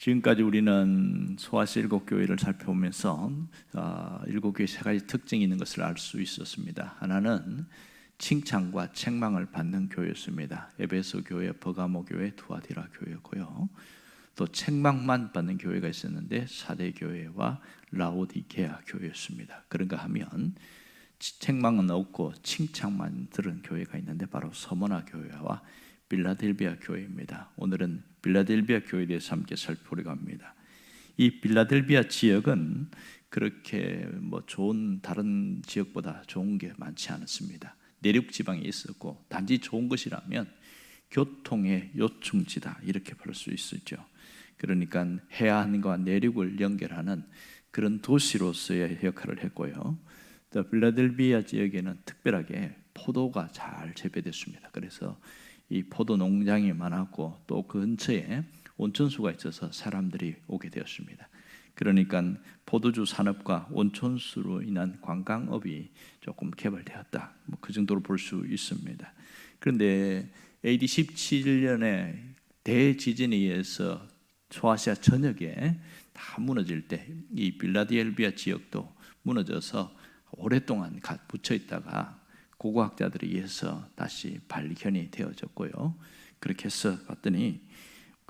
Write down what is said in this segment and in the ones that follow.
지금까지 우리는 소아시 일곱 교회를 살펴보면서 일곱 교회 세 가지 특징이 있는 것을 알 수 있었습니다. 하나는 칭찬과 책망을 받는 교회였습니다. 에베소 교회, 버가모 교회, 투아디라 교회였고요. 또 책망만 받는 교회가 있었는데 사대 교회와 라오디게아 교회였습니다. 그런가 하면 책망은 없고 칭찬만 들은 교회가 있는데 바로 서머나 교회와 빌라델비아 교회입니다. 오늘은 빌라델비아 교회에 대해서 함께 살펴보려고 합니다. 이 빌라델비아 지역은 그렇게 좋은 다른 지역보다 좋은 게 많지 않았습니다. 내륙 지방에 있었고 단지 좋은 것이라면 교통의 요충지다 이렇게 볼 수 있었죠. 그러니까 해안과 내륙을 연결하는 그런 도시로서의 역할을 했고요. 또 빌라델비아 지역에는 특별하게 포도가 잘 재배됐습니다. 그래서 이 포도 농장이 많았고 또 그 근처에 온천수가 있어서 사람들이 오게 되었습니다. 그러니까 포도주 산업과 온천수로 인한 관광업이 조금 개발되었다. 그 정도로 볼 수 있습니다. 그런데 AD 17년에 대지진에 의해서 소아시아 전역에 다 무너질 때 이 빌라델비아 지역도 무너져서 오랫동안 묻혀 있다가 고고학자들에 의해서 다시 발견이 되어졌고요. 그렇게 해서 봤더니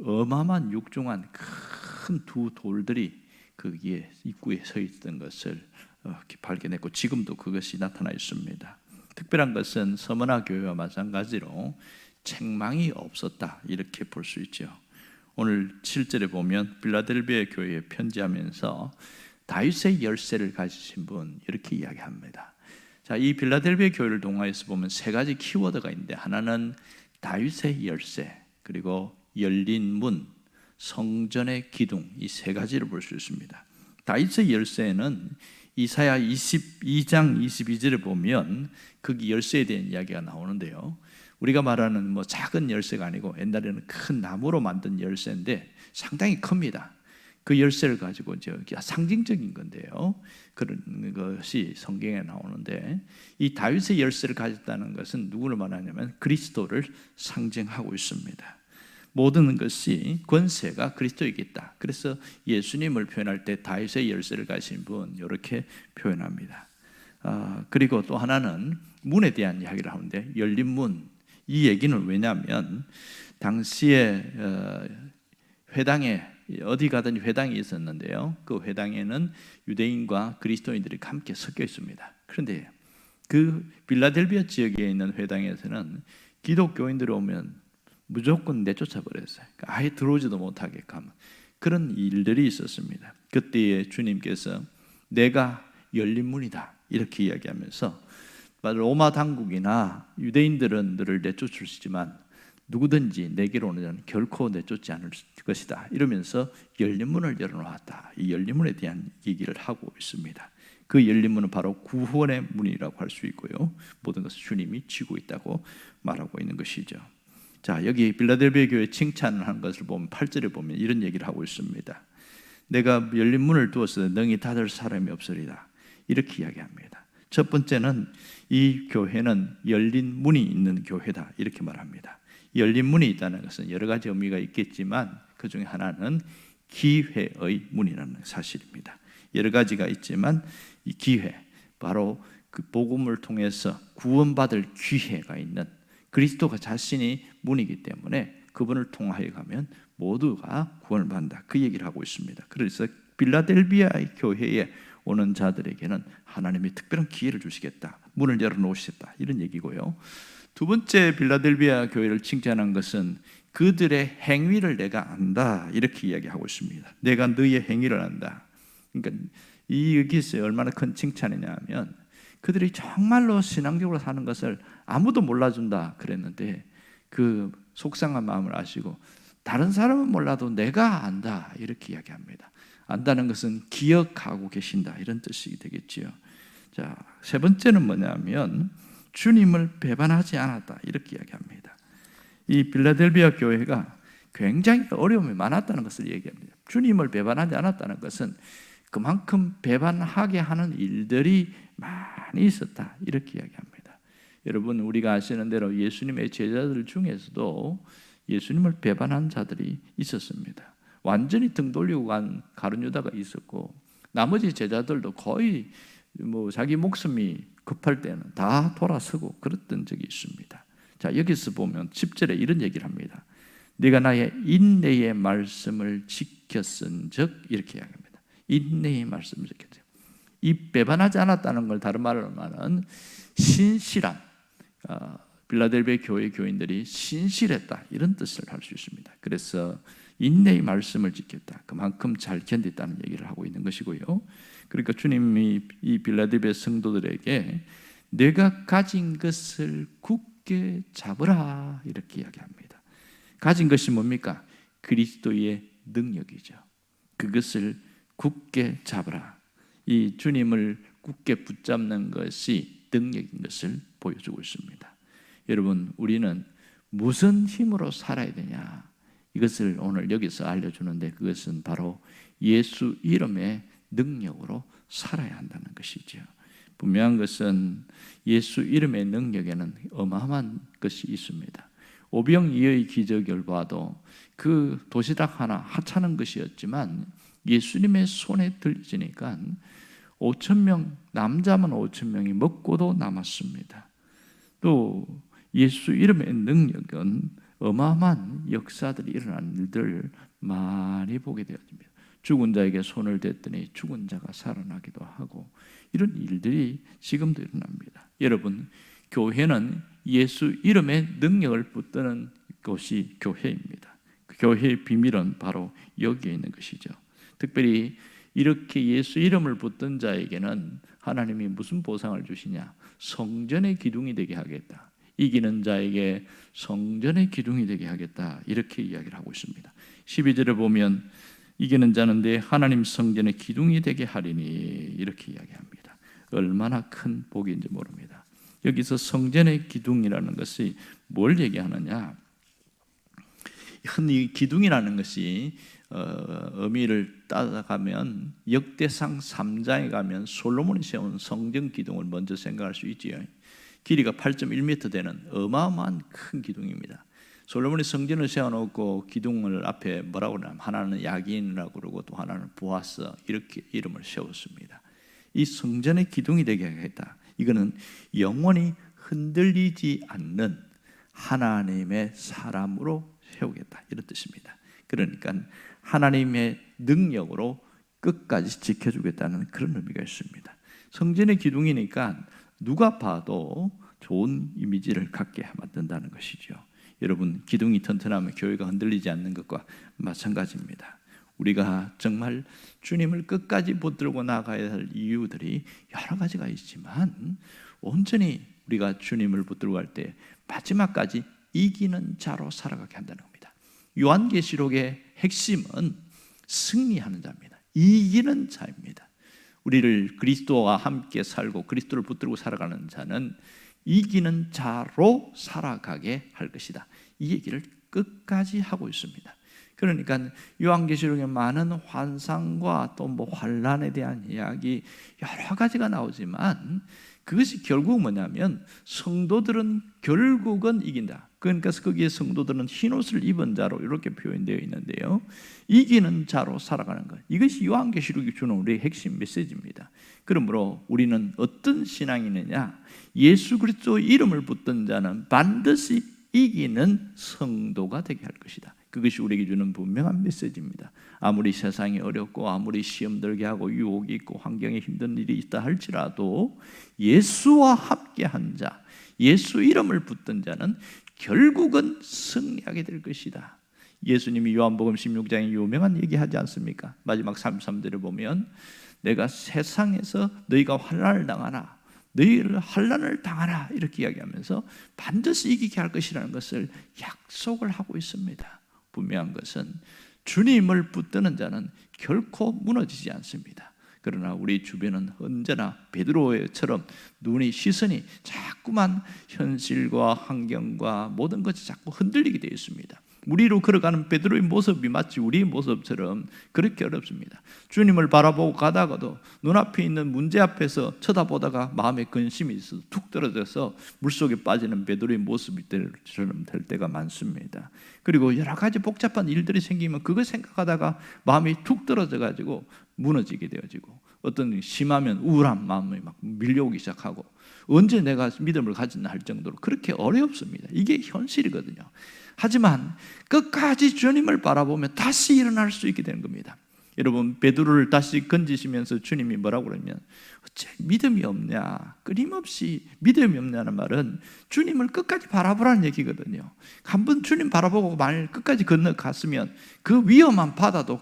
어마어마한 육중한 큰 두 돌들이 거기에 입구에 서 있던 것을 발견했고 지금도 그것이 나타나 있습니다. 특별한 것은 서머나 교회와 마찬가지로 책망이 없었다 이렇게 볼 수 있죠. 오늘 7절에 보면 빌라델비아 교회에 편지하면서 다윗의 열쇠를 가지신 분 이렇게 이야기합니다. 자, 이 빌라델비아 교회를 동화해서 보면 세 가지 키워드가 있는데 하나는 다윗의 열쇠, 그리고 열린 문, 성전의 기둥, 이 세 가지를 볼 수 있습니다. 다윗의 열쇠는 이사야 22장 22절에 보면 거기 열쇠에 대한 이야기가 나오는데요. 우리가 말하는 작은 열쇠가 아니고 옛날에는 큰 나무로 만든 열쇠인데 상당히 큽니다. 그 열쇠를 가지고 상징적인 건데요. 그런 것이 성경에 나오는데 이 다윗의 열쇠를 가졌다는 것은 누구를 말하냐면 그리스도를 상징하고 있습니다. 모든 것이 권세가 그리스도에게 있다. 그래서 예수님을 표현할 때 다윗의 열쇠를 가진 분 이렇게 표현합니다. 그리고 또 하나는 문에 대한 이야기를 하는데 열린 문, 이 얘기는 왜냐하면 당시에 회당에 어디 가든지 회당이 있었는데요. 그 회당에는 유대인과 그리스도인들이 함께 섞여 있습니다. 그런데 그 빌라델비아 지역에 있는 회당에서는 기독교인들이 오면 무조건 내쫓아 버렸어요. 아예 들어오지도 못하게끔 그런 일들이 있었습니다. 그때에 주님께서 내가 열린 문이다 이렇게 이야기하면서 로마 당국이나 유대인들은 너를 내쫓을 수 있지만 누구든지 내게로 오는 자는 결코 내쫓지 않을 것이다 이러면서 열린 문을 열어놓았다. 이 열린 문에 대한 얘기를 하고 있습니다. 그 열린 문은 바로 구원의 문이라고 할 수 있고요. 모든 것을 주님이 쥐고 있다고 말하고 있는 것이죠. 자, 여기 빌라델비아 교회 칭찬을 하는 것을 보면 8절에 보면 이런 얘기를 하고 있습니다. 내가 열린 문을 두어서 능히 닫을 사람이 없으리다 이렇게 이야기합니다. 첫 번째는 이 교회는 열린 문이 있는 교회다 이렇게 말합니다. 열린 문이 있다는 것은 여러 가지 의미가 있겠지만 그 중에 하나는 기회의 문이라는 사실입니다. 여러 가지가 있지만 이 기회, 바로 그 복음을 통해서 구원받을 기회가 있는 그리스도가 자신이 문이기 때문에 그분을 통하여 가면 모두가 구원을 받는다 그 얘기를 하고 있습니다. 그래서 빌라델비아 교회에 오는 자들에게는 하나님이 특별한 기회를 주시겠다, 문을 열어놓으시겠다 이런 얘기고요. 두 번째 빌라델비아 교회를 칭찬한 것은 그들의 행위를 내가 안다 이렇게 이야기하고 있습니다. 내가 너희의 행위를 안다. 그러니까 이 여기서 얼마나 큰 칭찬이냐 하면 그들이 정말로 신앙적으로 사는 것을 아무도 몰라준다 그랬는데 그 속상한 마음을 아시고 다른 사람은 몰라도 내가 안다 이렇게 이야기합니다. 안다는 것은 기억하고 계신다 이런 뜻이 되겠지요. 자, 세 번째는 뭐냐면 주님을 배반하지 않았다 이렇게 이야기합니다. 이 빌라델비아 교회가 굉장히 어려움이 많았다는 것을 얘기합니다. 주님을 배반하지 않았다는 것은 그만큼 배반하게 하는 일들이 많이 있었다 이렇게 이야기합니다. 여러분, 우리가 아시는 대로 예수님의 제자들 중에서도 예수님을 배반한 자들이 있었습니다. 완전히 등 돌리고 간 가룟 유다가 있었고, 나머지 제자들도 거의 자기 목숨이 급할 때는 다 돌아서고 그랬던 적이 있습니다. 자, 여기서 보면 10절에 이런 얘기를 합니다. 네가 나의 인내의 말씀을 지켰은즉, 이렇게 이야기합니다. 인내의 말씀을 지켰죠. 이 배반하지 않았다는 걸 다른 말로 하면 신실한, 빌라델비아 교회 교인들이 신실했다, 이런 뜻을 할 수 있습니다. 그래서 인내의 말씀을 지켰다, 그만큼 잘 견뎠다는 얘기를 하고 있는 것이고요. 그러니까 주님이 이 빌라델비아 성도들에게 내가 가진 것을 굳게 잡으라, 이렇게 이야기합니다. 가진 것이 뭡니까? 그리스도의 능력이죠. 그것을 굳게 잡으라. 이 주님을 굳게 붙잡는 것이 능력인 것을 보여주고 있습니다. 여러분, 우리는 무슨 힘으로 살아야 되냐, 이것을 오늘 여기서 알려주는데, 그것은 바로 예수 이름의 능력으로 살아야 한다는 것이죠. 분명한 것은 예수 이름의 능력에는 어마어마한 것이 있습니다. 오병이어의 기적을 봐도 그 도시락 하나 하찮은 것이었지만 예수님의 손에 들리니까 5,000명, 남자만 5,000명이 먹고도 남았습니다. 또 예수 이름의 능력은 어마어마한 역사들이 일어나는 일들을 많이 보게 되어집니다. 죽은 자에게 손을 댔더니 죽은 자가 살아나기도 하고, 이런 일들이 지금도 일어납니다. 여러분, 교회는 예수 이름의 능력을 붙드는 것이 교회입니다. 그 교회의 비밀은 바로 여기에 있는 것이죠. 특별히 이렇게 예수 이름을 붙든 자에게는 하나님이 무슨 보상을 주시냐? 성전의 기둥이 되게 하겠다. 이기는 자에게 성전의 기둥이 되게 하겠다, 이렇게 이야기를 하고 있습니다. 12절에 보면 이기는 자는 내 하나님 성전의 기둥이 되게 하리니, 이렇게 이야기합니다. 얼마나 큰 복인지 모릅니다. 여기서 성전의 기둥이라는 것이 뭘 얘기하느냐? 흔히 기둥이라는 것이 의미를 따라가면 역대상 3장에 가면 솔로몬이 세운 성전 기둥을 먼저 생각할 수 있지요. 길이가 8.1m 되는 어마어마한 큰 기둥입니다. 솔로몬이 성전을 세워놓고 기둥을 앞에 뭐라고 그러냐면, 하나는 야긴이라고 그러고 또 하나는 보아스, 이렇게 이름을 세웠습니다. 이 성전의 기둥이 되게 하겠다. 이거는 영원히 흔들리지 않는 하나님의 사람으로 세우겠다, 이런 뜻입니다. 그러니까 하나님의 능력으로 끝까지 지켜주겠다는 그런 의미가 있습니다. 성전의 기둥이니까 누가 봐도 좋은 이미지를 갖게 만든다는 것이죠. 여러분, 기둥이 튼튼하면 교회가 흔들리지 않는 것과 마찬가지입니다. 우리가 정말 주님을 끝까지 붙들고 나가야 할 이유들이 여러 가지가 있지만, 온전히 우리가 주님을 붙들고 갈 때 마지막까지 이기는 자로 살아가게 한다는 겁니다. 요한계시록의 핵심은 승리하는 자입니다. 이기는 자입니다. 우리를 그리스도와 함께 살고 그리스도를 붙들고 살아가는 자는 이기는 자로 살아가게 할 것이다, 이 얘기를 끝까지 하고 있습니다. 그러니까 요한계시록에 많은 환상과 또 환란에 대한 이야기 여러 가지가 나오지만, 그것이 결국 뭐냐면 성도들은 결국은 이긴다. 그러니까 거기에 성도들은 흰옷을 입은 자로 이렇게 표현되어 있는데요, 이기는 자로 살아가는 것, 이것이 요한계시록이 주는 우리의 핵심 메시지입니다. 그러므로 우리는 어떤 신앙이느냐? 예수 그리스도 이름을 붙든 자는 반드시 이기는 성도가 되게 할 것이다. 그것이 우리에게 주는 분명한 메시지입니다. 아무리 세상이 어렵고 아무리 시험 들게 하고 유혹이 있고 환경에 힘든 일이 있다 할지라도 예수와 함께한 자, 예수 이름을 붙든 자는 결국은 승리하게 될 것이다. 예수님이 요한복음 16장에 유명한 얘기하지 않습니까? 마지막 33절에 보면 내가 세상에서 너희가 환난을 당하나 너희를 환난을 당하라, 이렇게 이야기하면서 반드시 이기게 할 것이라는 것을 약속을 하고 있습니다. 분명한 것은 주님을 붙드는 자는 결코 무너지지 않습니다. 그러나 우리 주변은 언제나 베드로처럼 시선이 자꾸만 현실과 환경과 모든 것이 자꾸 흔들리게 되어 있습니다. 무리로 걸어가는 베드로의 모습이 마치 우리의 모습처럼 그렇게 어렵습니다. 주님을 바라보고 가다가도 눈앞에 있는 문제 앞에서 쳐다보다가 마음에 근심이 있어서 툭 떨어져서 물속에 빠지는 베드로의 모습처럼 될 때가 많습니다. 그리고 여러 가지 복잡한 일들이 생기면 그거 생각하다가 마음이 툭 떨어져가지고 무너지게 되어지고, 어떤 심하면 우울한 마음이 막 밀려오기 시작하고, 언제 내가 믿음을 가졌나 할 정도로 그렇게 어렵습니다. 이게 현실이거든요. 하지만 끝까지 주님을 바라보면 다시 일어날 수 있게 되는 겁니다. 여러분, 베드로를 다시 건지시면서 주님이 뭐라고 그러면, 어째 믿음이 없냐, 끊임없이 믿음이 없냐는 말은 주님을 끝까지 바라보라는 얘기거든요. 한번 주님 바라보고 만일 끝까지 건너갔으면 그 위험한 바다도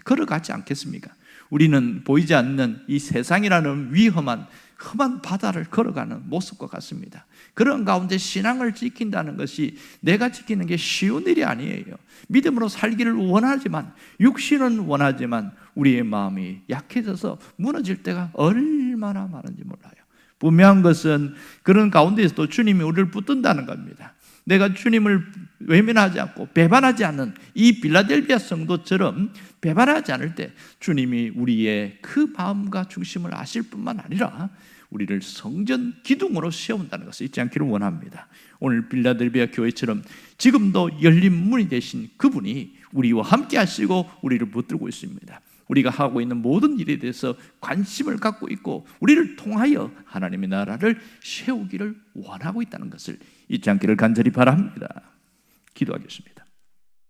걸어가지 않겠습니까? 우리는 보이지 않는 이 세상이라는 위험한 험한 바다를 걸어가는 모습과 같습니다. 그런 가운데 신앙을 지킨다는 것이 내가 지키는 게 쉬운 일이 아니에요. 믿음으로 살기를 원하지만, 육신은 원하지만 우리의 마음이 약해져서 무너질 때가 얼마나 많은지 몰라요. 분명한 것은 그런 가운데에서도 주님이 우리를 붙든다는 겁니다. 내가 주님을 외면하지 않고 배반하지 않는 이 빌라델비아 성도처럼 배반하지 않을 때 주님이 우리의 그 마음과 중심을 아실 뿐만 아니라 우리를 성전 기둥으로 세운다는 것을 잊지 않기를 원합니다. 오늘 빌라델비아 교회처럼 지금도 열린 문이 되신 그분이 우리와 함께 하시고 우리를 붙들고 있습니다. 우리가 하고 있는 모든 일에 대해서 관심을 갖고 있고 우리를 통하여 하나님의 나라를 세우기를 원하고 있다는 것을 잊지 않기를 간절히 바랍니다. 기도하겠습니다.